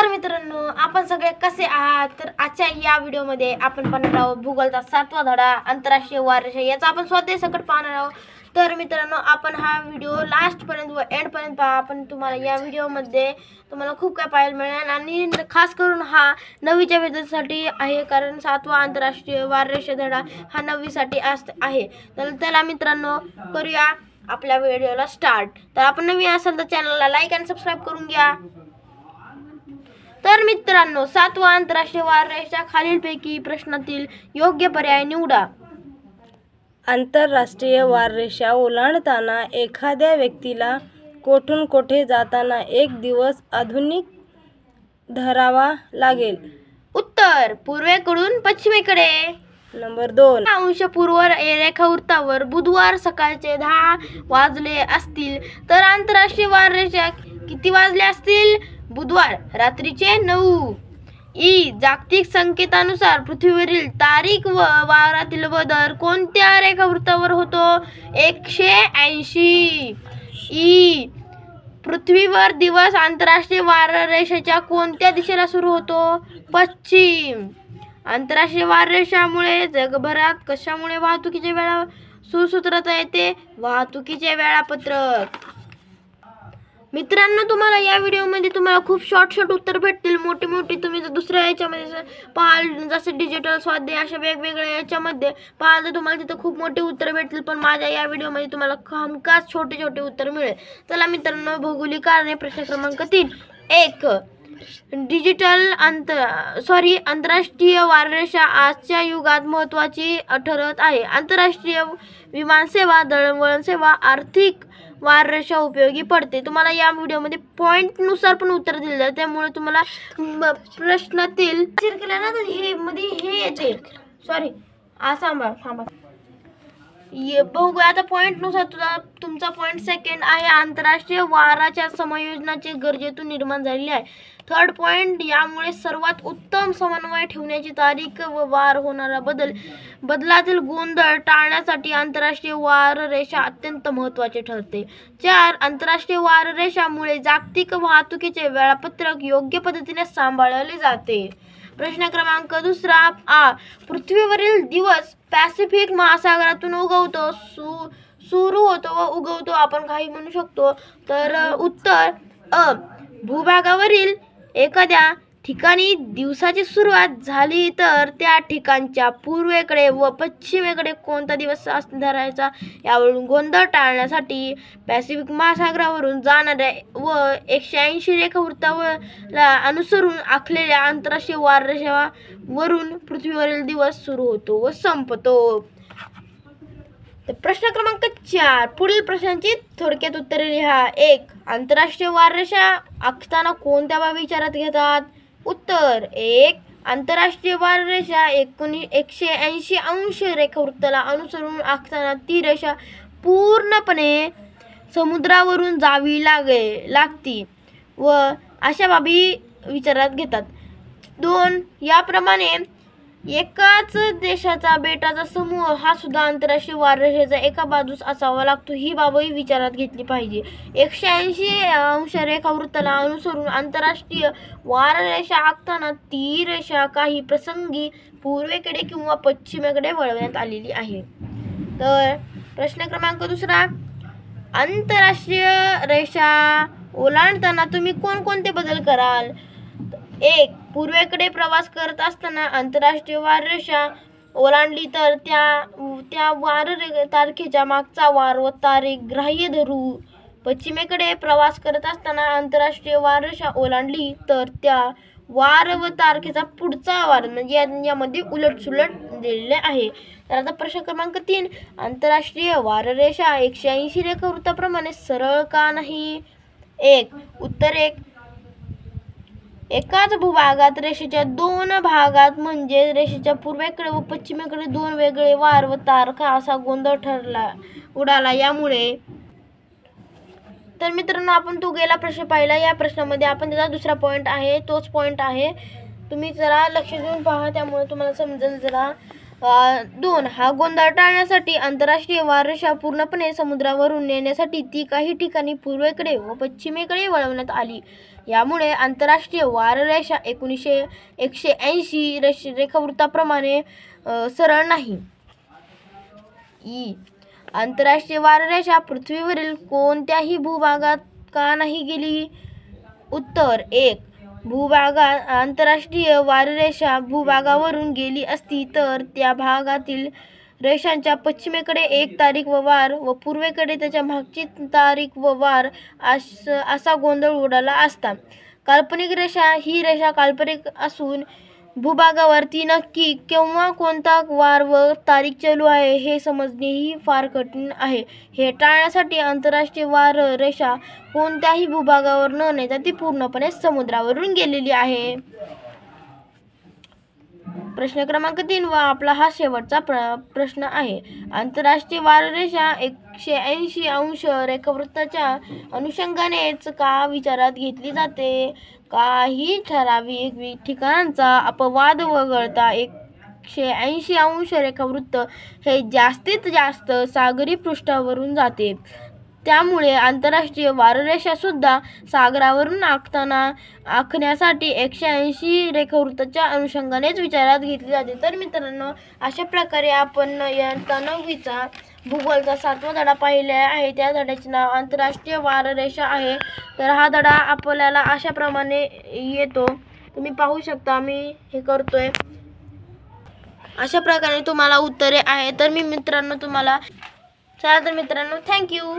तर मित्रांनो, आपण सगळे कसे आहात? तर आजच्या या व्हिडिओमध्ये आपण पाहणार आहोत भूगोलचा 7वा धडा आंतरराष्ट्रीय वारसा याचा आपण स्वाध्याय सकट पाहणार आहोत. तर मित्रांनो, आपण हा व्हिडिओ लास्ट पर्यंत व एंड पर्यंत पहा. आपण तुम्हाला या व्हिडिओमध्ये तुम्हाला खूप काय पाहायला मिळेल आणि खास करून हा 9वीच्या विद्यार्थ्यांसाठी आहे, कारण 7वा आंतरराष्ट्रीय वारसा धडा हा 9वीसाठी आहे. तर चला मित्रांनो, करूया आपल्या व्हिडिओला स्टार्ट. तर आपण नवीन असाल तर चॅनलला लाईक आणि सबस्क्राईब करून घ्या. तर मित्रांनो, 7वा आंतरराष्ट्रीय वारसा खालीलपैकी प्रश्नातील योग्य पर्याय निवडा. आंतरराष्ट्रीय वारसा ओलांडताना एखाद्या व्यक्तीला कोठून कोठे जाताना एक दिवस आधुनिक धरावा लागेल? उत्तर पूर्वेकडून पश्चिमेकडे. नंबर 2. अंश पूर्व रेखावृत्तावर बुधवार सकाळचे 10 वाजले असतील तर आंतरराष्ट्रीय वारसा किती वाजले असतील? बुधवार रात्रीचे 9. ई. जागतिक संकेतानुसार पृथ्वीवरील तारीख व वारातील बदल कोणत्या रेखावृत्तावर होतो? 180. ई. पृथ्वीवर दिवस आंतरराष्ट्रीय वाररेषेच्या कोणत्या दिशेला सुरू होतो? पश्चिम. आंतरराष्ट्रीय वाररेषामुळे जगभरात कशामुळे वाहतुकीचे वेळा सुसूत्रता येते? वाहतुकीचे वेळापत्रक. मित्रांनो, तुम्हाला या व्हिडिओमध्ये तुम्हाला खूप शॉर्ट उत्तर भेटतील. मोठी तुम्ही जर दुसऱ्या याच्यामध्ये पाहाल, जसे डिजिटल स्वाध्याय अशा वेगवेगळ्या याच्यामध्ये पाहाल तर तुम्हाला तिथं खूप मोठे उत्तर भेटतील, पण माझ्या या व्हिडिओमध्ये तुम्हाला हमखास छोटे उत्तर मिळेल. चला मित्रांनो, भौगोलिक कारणे. प्रश्न क्रमांक 3. 1. आंतरराष्ट्रीय वारसा आजच्या युगात महत्त्वाची ठरत आहे. आंतरराष्ट्रीय विमानसेवा, दळणवळण सेवा, आर्थिक वारसा उपयोगी पडते. तुम्हाला या व्हिडिओमध्ये पॉईंटनुसार पण उत्तर दिले जाते, त्यामुळे तुम्हाला प्रश्नातील हे येते. थांबा. बघूया आता पॉईंटनुसार. तुमचा पॉईंट सेकंड आहे, आंतरराष्ट्रीय वाराच्या समायोजनाचे गरजेतून निर्माण झालेली आहे. थर्ड पॉईंट, यामुळे सर्वात उत्तम समन्वय ठेवण्याची तारीख व वार होणारा बदलातील गोंधळ टाळण्यासाठी आंतरराष्ट्रीय वाररेषा अत्यंत महत्त्वाचे ठरते. 4. आंतरराष्ट्रीय वाररेषामुळे जागतिक वाहतुकीचे वेळापत्रक योग्य पद्धतीने सांभाळले जाते. प्रश्न क्रमांक 2. आ. पृथ्वीवरील दिवस पॅसिफिक महासागरातून उगवतो, सुरू होतो व उगवतो आपण काही म्हणू शकतो. तर उत्तर अ. भूभागावरील एखाद्या ठिकाणी दिवसाची सुरुवात झाली तर त्या ठिकाणच्या पूर्वेकडे व पश्चिमेकडे कोणता दिवस धरायचा यावरून गोंधळ टाळण्यासाठी पॅसिफिक महासागरावरून जाणाऱ्या व 180 रेखावृत्ताला अनुसरून आखलेल्या आंतरराष्ट्रीय वाररेषेवरून पृथ्वीवरील दिवस सुरू होतो व संपतो. प्रश्न क्रमांक 4. पुढील प्रश्नांची थोडक्यात उत्तरे लिहा. 1. आंतरराष्ट्रीय वारसा आखताना कोणत्या बाबी विचारात घेतात? उत्तर 1. आंतरराष्ट्रीय वाररेषा 180 अंश रेखावृत्ताला अनुसरून आखताना ती रेषा पूर्णपणे समुद्रावरून जावी लागती व अशा बाबी विचारात घेतात. 2. याप्रमाणे एकाच देशाचा बेटाचा समूह हा सुद्धा आंतरराष्ट्रीय वाररेषेचा एका बाजूस असावा लागतो, ही बाबही विचारात घेतली पाहिजे. 180 अंश रेखावृत्ताला अनुसरून आंतरराष्ट्रीय वाररेषा आखताना ती रेषा काही प्रसंगी पूर्वेकडे किंवा पश्चिमेकडे वळवण्यात आलेली आहे. तर प्रश्न क्रमांक 2. आंतरराष्ट्रीय रेषा ओलांडताना तुम्ही कोणकोणते बदल कराल? 1. पूर्वेकडे प्रवास करत असताना आंतरराष्ट्रीय वाररेषा ओलांडली तर त्या वार तारखेच्या मागचा वार व तारीख ग्राह्य धरू. पश्चिमेकडे प्रवास करत असताना आंतरराष्ट्रीय वाररेषा ओलांडली तर त्या वार व तारखेचा पुढचा वार, म्हणजे यामध्ये उलटसुलट दिलेले आहे. तर आता प्रश्न क्रमांक 3. आंतरराष्ट्रीय वाररेषा 180 रेखावृत्ताप्रमाणे सरळ का नाही? 1. उत्तर 1. एकाच भूभागात रेषेच्या 2 भागात म्हणजे रेषेच्या पूर्वेकडे व पश्चिमेकडे 2 वेगळे वार व तारखा असा गोंधळ उडाला यामुळे. तर मित्रांनो, आपण तो गेला प्रश्न पाहिला. या प्रश्नामध्ये आपण त्याचा दुसरा पॉईंट आहे, तोच पॉईंट आहे. तुम्ही जरा लक्ष देऊन पहा, त्यामुळे तुम्हाला समजेल जरा. 2. हा गोंधळ टाळण्यासाठी आंतरराष्ट्रीय वाररेषा पूर्णपणे समुद्रावरून नेण्यासाठी ती काही ठिकाणी पूर्वेकडे व पश्चिमेकडे वळवण्यात आली. यामुळे आंतरराष्ट्रीय वाररेषा 180 रेखावृत्ताप्रमाणे सरळ नाही. आंतरराष्ट्रीय वाररेषा पृथ्वीवरील कोणत्याही भूभागात का नाही गेली? उत्तर 1. आंतरराष्ट्रीय वाररेषा भूभागावरून गेली असती तर त्या भागातील रेषांच्या पश्चिमेकडे एक तारीख व वार व पूर्वेकडे त्याच्या मागची तारीख व वार असा गोंधळ उडाला असता. काल्पनिक रेषा ही रेषा काल्पनिक असून भूभागावर ती नक्की केव्हा कोणता वार व तारीख चालू आहे हे समजणेही फार कठीण आहे. हे टाळण्यासाठी आंतरराष्ट्रीय वाररेषा कोणत्याही भूभागावर न नेता ती पूर्णपणे समुद्रावरून गेलेली आहे. प्रश्न क्रमांक 3 व आपला हा शेवटचा प्रश्न आहे. आंतरराष्ट्रीय वाररेषा 180 अंश रेखावृत्ताच्या अनुषंगानेच का विचारात घेतली जाते? काही ठराविक ठिकाणांचा अपवाद वगळता 180 अंश रेखावृत्त हे जास्तीत जास्त सागरी पृष्ठावरून जाते. त्यामुळे आंतरराष्ट्रीय वाररेषा सुद्धा सागरावरून आखण्यासाठी 180 रेखावृत्ताच्या अनुषंगानेच विचारात घेतली जाते. तर मित्रांनो, अशा प्रकारे आपण इयत्ता 9वीचा भूगोलचा 7वा धडा पाहिला आहे. त्या धड्याचे नाव आंतरराष्ट्रीय वाररेषा आहे. तर हा धडा आपल्याला अशा प्रमाणे येतो. तुम्ही पाहू शकता मी हे करतोय. अशा प्रकारे तुम्हाला उत्तरे आहे. तर मी मित्रांनो तुम्हाला चला तर मित्रांनो थँक्यू.